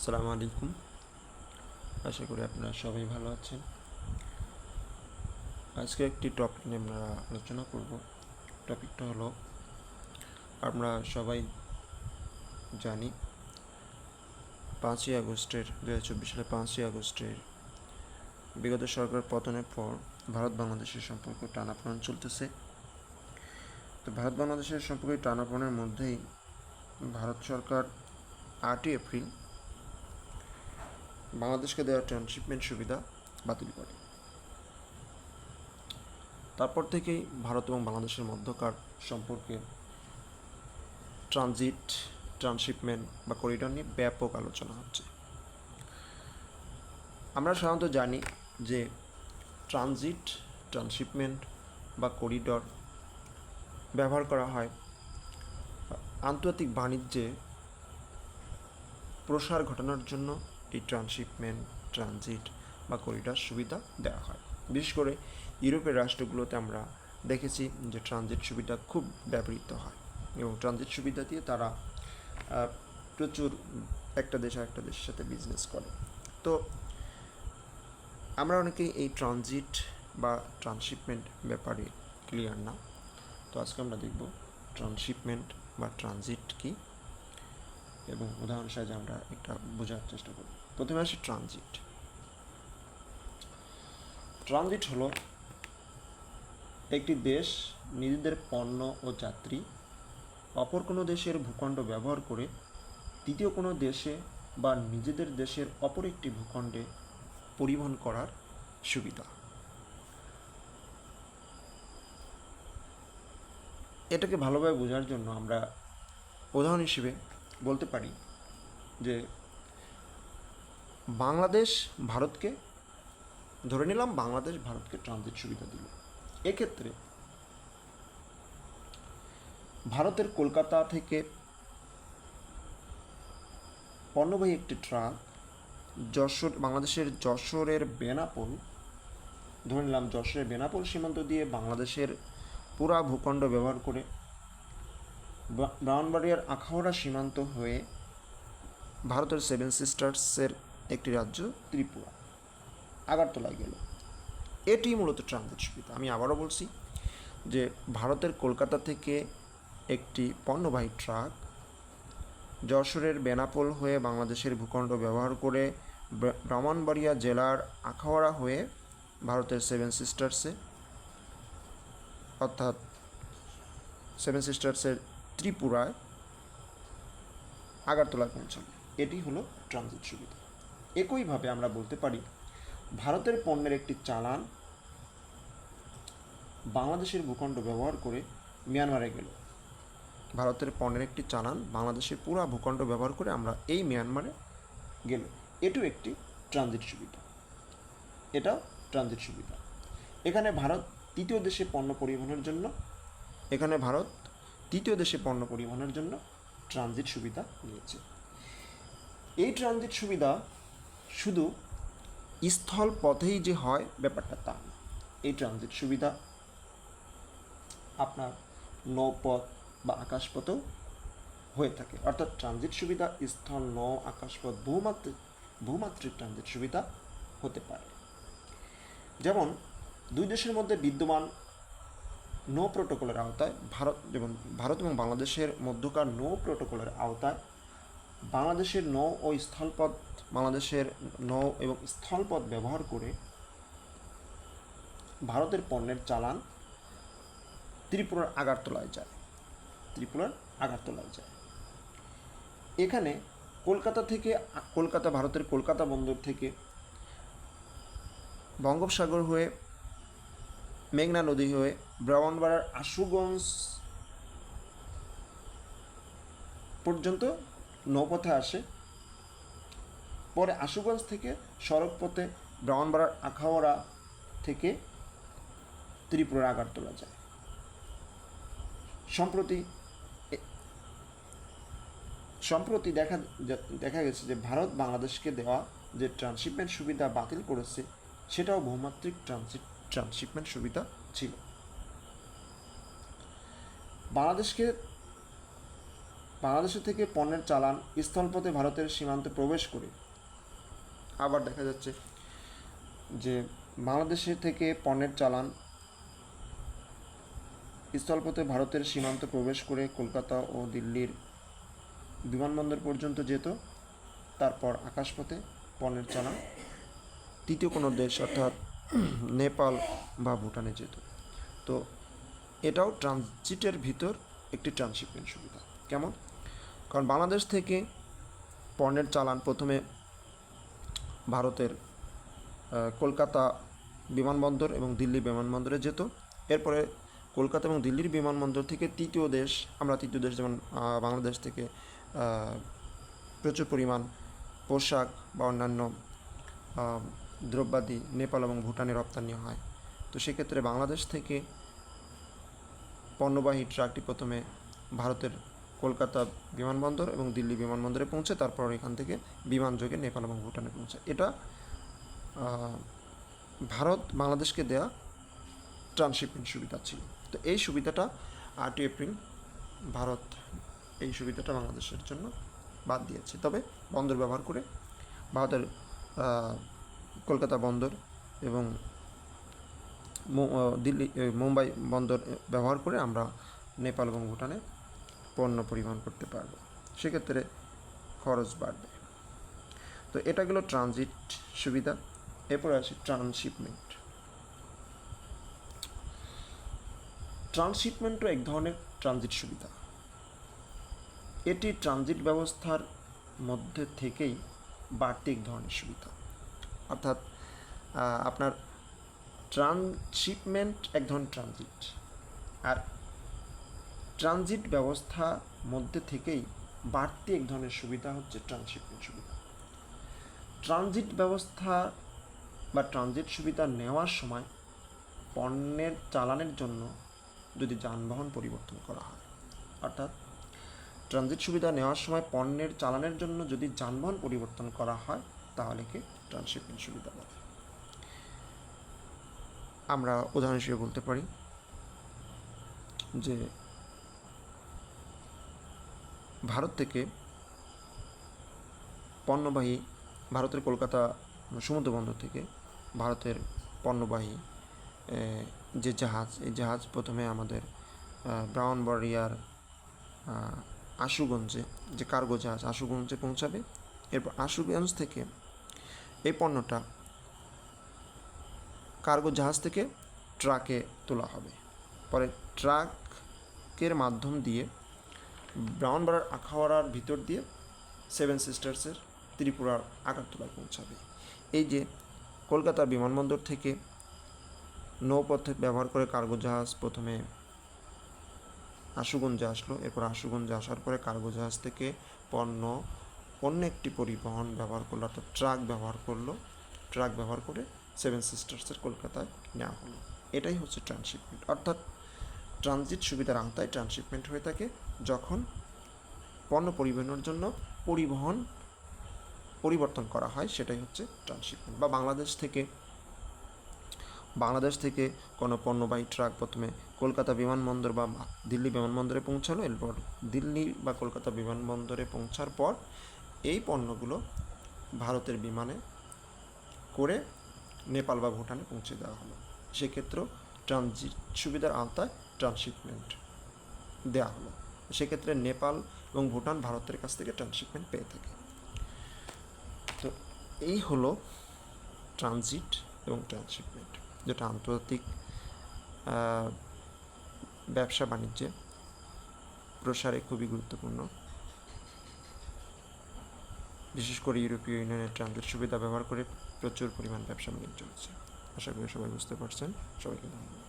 আসসালামু আলাইকুম। আশা করি আপনারা সবাই ভালো আছেন। আজকে একটি টপিক নিয়ে আমরা আলোচনা করব। টপিকটা হলো, আমরা সবাই জানি 5ই আগস্টের 2024 সালে 5ই আগস্টের বিগত সরকার পতনের পর ভারত বাংলাদেশের সম্পর্ক টানাপোড়েন চলতেছে। তো ভারত বাংলাদেশের সম্পর্কে টানাপোড়েনের মধ্যেই ভারত সরকার 8ই এপ্রিল বাংলাদেশকে দেওয়া ট্রান্সশিপমেন্ট সুবিধা বাতিল করে। তারপর থেকেই ভারত এবং বাংলাদেশের মধ্যকার সম্পর্কে ট্রানজিট, ট্রান্সশিপমেন্ট বা করিডর নিয়ে ব্যাপক আলোচনা হচ্ছে। আমরা সাধারণত জানি যে ট্রানজিট, ট্রান্সশিপমেন্ট বা করিডর ব্যবহার করা হয় আন্তর্জাতিক বাণিজ্যে প্রসার ঘটানোর জন্য। এই ট্রান্সশিপমেন্ট, ট্রানজিট বা করিডর সুবিধা দেওয়া হয়। বিশেষ করে ইউরোপের রাষ্ট্রগুলোতে আমরা দেখেছি যে ট্রানজিট সুবিধা খুব ব্যবহৃত হয় এবং ট্রানজিট সুবিধা দিয়ে তারা প্রচুর একটা দেশ আর একটা দেশের সাথে বিজনেস করে। তো আমরা অনেকেই এই ট্রানজিট বা ট্রান্সশিপমেন্ট ব্যাপারে ক্লিয়ার না। তো আজকে আমরা দেখব ট্রান্সশিপমেন্ট বা ট্রানজিট কী এবং উদাহরণ সাহায্যে আমরা একটা বোঝার চেষ্টা করব। প্রথমে আসি ট্রানজিট। ট্রানজিট হলো একটি দেশ নিজেদের পণ্য ও যাত্রী অপর কোনো দেশের ভূখণ্ড ব্যবহার করে তৃতীয় কোনো দেশে বা নিজেদের দেশের অপর একটি ভূখণ্ডে পরিবহন করার সুবিধা। এটাকে ভালোভাবে বোঝার জন্য আমরা উদাহরণ হিসেবে বলতে পারি যে বাংলাদেশ ভারতকে, ধরে নিলাম বাংলাদেশ ভারতকে ট্রানজিট সুবিধা দিল। এক্ষেত্রে ভারতের কলকাতা থেকে পণ্যবাহী একটি ট্রাক বাংলাদেশের যশোরের বেনাপোল, ধরে নিলাম যশোরের বেনাপোল সীমান্ত দিয়ে বাংলাদেশের পুরা ভূখণ্ড ব্যবহার করে ব্রাহ্মণবাড়িয়ার আখাউড়া সীমান্ত হয়ে ভারতের 7 সিস্টার্সের একটি রাজ্য ত্রিপুরা আগরতলায় গেল। এটি মূলত ট্রানজিট সুবিধা। আমি আবারও বলছি যে ভারতের কলকাতা থেকে একটি পণ্যবাহী ট্রাক যশোরের বেনাপোল হয়ে বাংলাদেশের ভূখণ্ড ব্যবহার করে ব্রাহ্মণবাড়িয়া জেলার আখাউড়া হয়ে ভারতের 7 সিস্টার্সে, অর্থাৎ 7 সিস্টার্সের ত্রিপুরায় আগরতলায় পৌঁছাবে। এটি হলো ট্রানজিট সুবিধা। একইভাবে আমরা বলতে পারি ভারতের পণ্যের একটি চালান বাংলাদেশের ভূখণ্ড ব্যবহার করে মিয়ানমারে গেল। ভারতের পণ্যের একটি চালান বাংলাদেশের পুরো ভূখণ্ড ব্যবহার করে আমরা এই মিয়ানমারে গেল। এটিও একটি ট্রানজিট সুবিধা। এটাও ট্রানজিট সুবিধা। এখানে ভারত তৃতীয় দেশে পণ্য পরিবহনের জন্য ট্রানজিট সুবিধা নিয়েছে। এই ট্রানজিট সুবিধা শুধু স্থল পথেই যে হয় ব্যাপারটা তা না। এই ট্রানজিট সুবিধা আপনার নৌপথ বা আকাশপথেও হয়ে থাকে। অর্থাৎ ট্রানজিট সুবিধা স্থল, নৌ, আকাশপথ বহুমাত্রিক ট্রানজিট সুবিধা হতে পারে। যেমন দুই দেশের মধ্যে বিদ্যমান নৌ প্রোটোকলের আওতায় ভারত এবং বাংলাদেশের মধ্যকার নৌ প্রোটোকলের আওতায় বাংলাদেশের নৌ এবং স্থলপথ ব্যবহার করে ভারতের পণ্যের চালান ত্রিপুরার আগরতলায় যায়। এখানে ভারতের কলকাতা বন্দর থেকে বঙ্গোপসাগর হয়ে মেঘনা নদী হয়ে ব্রাহ্মণবাড়িয়ার আশুগঞ্জ পর্যন্ত নৌপথে আসে। পরে আশুগঞ্জ থেকে সড়ক পথে ব্রাহ্মণবাড়িয়ার আখাউড়া থেকে ত্রিপুরার আগরতলা যায়। সম্প্রতি দেখা গেছে যে ভারত বাংলাদেশকে দেওয়া যে ট্রান্সশিপমেন্ট সুবিধা বাতিল করেছে সেটাও বহুমাত্রিক ট্রান্সশিপমেন্ট সুবিধা ছিল। বাংলাদেশ থেকে পণ্যের চালান স্থলপথে ভারতের সীমান্তে প্রবেশ করে, আবার দেখা যাচ্ছে যে বাংলাদেশের থেকে পণ্যের চালান স্থলপথে ভারতের সীমান্ত প্রবেশ করে কলকাতা ও দিল্লির বিমানবন্দর পর্যন্ত যেত, তারপর আকাশপথে পণ্যের চালান তৃতীয় কোনো দেশ অর্থাৎ নেপাল বা ভুটানে যেত। তো এটাও ট্রানজিটের ভিতর একটি ট্রান্সশিপমেন্ট সুবিধা। কেমন? কারণ বাংলাদেশ থেকে পণ্যের চালান প্রথমে ভারতের কলকাতা বিমানবন্দর এবং দিল্লি বিমানবন্দরে যেত, এরপরে কলকাতা এবং দিল্লির বিমানবন্দর থেকে তৃতীয় দেশ, আমরা তৃতীয় দেশ যেমন বাংলাদেশ থেকে প্রচুর পরিমাণ পোশাক বা অন্যান্য দ্রব্যাদি নেপাল এবং ভুটানে রপ্তানি হয়। তো সেক্ষেত্রে বাংলাদেশ থেকে পণ্যবাহী ট্রাকটি প্রথমে ভারতের কলকাতা বিমানবন্দর এবং দিল্লি বিমানবন্দরে পৌঁছে তারপর এখান থেকে বিমানযোগে নেপাল এবং ভুটানে পৌঁছে। এটা ভারত বাংলাদেশকে দেয়া ট্রান্সশিপমেন্ট সুবিধা ছিল। তো এই সুবিধাটা 8 এপ্রিল ভারত এই সুবিধাটা বাংলাদেশের জন্য বাদ দিয়েছে। তবে বন্দর ব্যবহার করে ভারতের কলকাতা বন্দর এবং দিল্লি মুম্বাই বন্দর ব্যবহার করে আমরা নেপাল এবং ভুটানে পণ্য পরিবহন করতে পারব, সেক্ষেত্রে খরচ বাড়বে। তো এটা গেল ট্রানজিট সুবিধা। এরপরে আসি ট্রান্সশিপমেন্ট। ট্রান্সশিপমেন্টও এক ধরনের ট্রানজিট সুবিধা। এটি ট্রানজিট ব্যবস্থার মধ্যে থেকেই বাড়তি এক ধরনের সুবিধা। অর্থাৎ আপনার ট্রান্সশিপমেন্ট এক ধরনের ট্রানজিট, আর ট্রানজিট ব্যবস্থা মধ্যে থেকেই বাড়তি এক ধরনের সুবিধা হচ্ছে ট্রান্সশিপমেন্ট সুবিধা। ট্রানজিট ব্যবস্থা বা ট্রানজিট সুবিধা নেওয়ার সময় পণ্যের চালানের জন্য যদি যানবাহন পরিবর্তন করা হয়, অর্থাৎ ট্রানজিট সুবিধা নেওয়ার সময় পণ্যের চালানের জন্য যদি যানবাহন পরিবর্তন করা হয় তাহলে কি ট্রান্সশিপমেন্ট সুবিধা বলে। আমরা উদাহরণ হিসেবে বলতে পারি যে ভারত থেকে পণ্যবাহী ভারতের কলকাতা সমুদ্র বন্দর থেকে ভারতের পণ্যবাহী যে জাহাজ, এই জাহাজ প্রথমে আমাদের ব্রাউনবাড়িয়ার আশুগঞ্জে, যে কার্গো জাহাজ আশুগঞ্জে পৌঁছাবে। এরপর আশুগঞ্জ থেকে এই পণ্যটা কার্গো জাহাজ থেকে ট্রাকে তোলা হবে, পরে ট্রাকের মাধ্যম দিয়ে ব্রাউনবাড়ার আখাউড়ার ভিতর দিয়ে সেভেন সিস্টার্সের ত্রিপুরার আগরতলায় পৌঁছাবে। এই যে কলকাতা বিমানবন্দর থেকে নৌপথে ব্যবহার করে কার্গো জাহাজ প্রথমে আশুগঞ্জে আসলো, এরপর আশুগঞ্জে আসার পরে কার্গো জাহাজ থেকে পণ্য অন্য একটি পরিবহন ব্যবহার করলো, অর্থাৎ ট্রাক ব্যবহার করলো, ট্রাক ব্যবহার করে সেভেন সিস্টার্সের কলকাতায় নেওয়া হলো। এটাই হচ্ছে ট্রান্সশিপমেন্ট। অর্থাৎ ট্রানজিট সুবিধার আওতায় ট্রান্সশিপমেন্ট হয়ে থাকে যখন পণ্য পরিবহনের জন্য পরিবর্তন করা হয়, সেটাই হচ্ছে ট্রান্সশিপমেন্ট। বা বাংলাদেশ থেকে কোনো পণ্যবাহী ট্রাক প্রথমে কলকাতা বিমানবন্দর বা দিল্লি বিমানবন্দরে পৌঁছালো, এরপর দিল্লি বা কলকাতা বিমানবন্দরে পৌঁছার পর এই পণ্যগুলো ভারতের বিমানে করে নেপাল বা ভুটানে পৌঁছে দেওয়া হলো। সেক্ষেত্রেও ট্রানজিট সুবিধার আওতায় ট্রান্সশিপমেন্ট দেওয়া হলো। সেক্ষেত্রে নেপাল এবং ভুটান ভারতের কাছ থেকে ট্রান্সশিপমেন্ট পেয়ে থাকে। তো এই হলো ট্রানজিট এবং ট্রান্সশিপমেন্ট, যেটা আন্তর্জাতিক ব্যবসা বাণিজ্যে প্রসারে খুবই গুরুত্বপূর্ণ। বিশেষ করে ইউরোপীয় ইউনিয়নের ট্রানজিট সুবিধা ব্যবহার করে প্রচুর পরিমাণ ব্যবসা বাণিজ্য চলছে। আশা করি সবাই বুঝতে পারছেন। সবাইকে ধন্যবাদ।